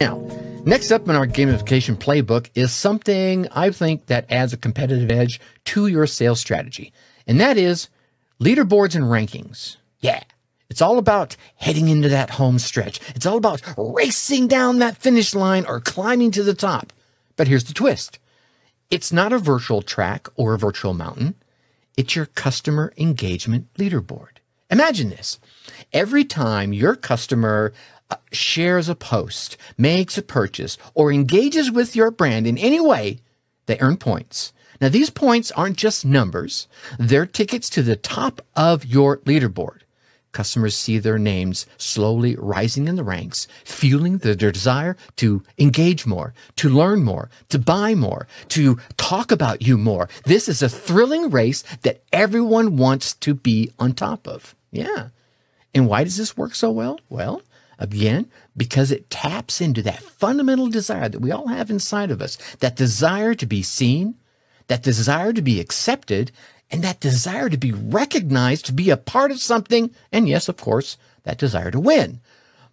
Now, next up in our gamification playbook is something I think that adds a competitive edge to your sales strategy, and that is leaderboards and rankings. Yeah, it's all about heading into that home stretch. It's all about racing down that finish line or climbing to the top. But here's the twist. It's not a virtual track or a virtual mountain. It's your customer engagement leaderboard. Imagine this. Every time your customer shares a post, makes a purchase, or engages with your brand in any way, they earn points. Now, these points aren't just numbers. They're tickets to the top of your leaderboard. Customers see their names slowly rising in the ranks, fueling their desire to engage more, to learn more, to buy more, to talk about you more. This is a thrilling race that everyone wants to be on top of. Yeah. And why does this work so well? Well, again, because it taps into that fundamental desire that we all have inside of us, that desire to be seen, that desire to be accepted, and that desire to be recognized, to be a part of something, and yes, of course, that desire to win.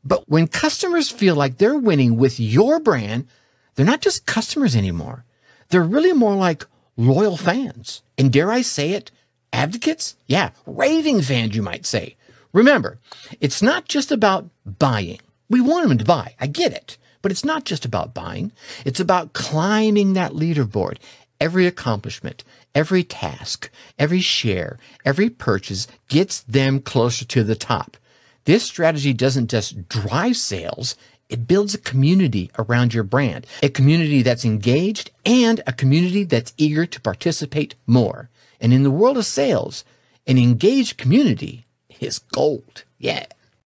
But when customers feel like they're winning with your brand, they're not just customers anymore. They're really more like loyal fans. And dare I say it, advocates? Yeah, raving fans, you might say. Remember, it's not just about buying. We want them to buy. I get it. But it's not just about buying. It's about climbing that leaderboard. Every accomplishment, every task, every share, every purchase gets them closer to the top. This strategy doesn't just drive sales. It builds a community around your brand, a community that's engaged and a community that's eager to participate more. And in the world of sales, an engaged community is gold. Yeah.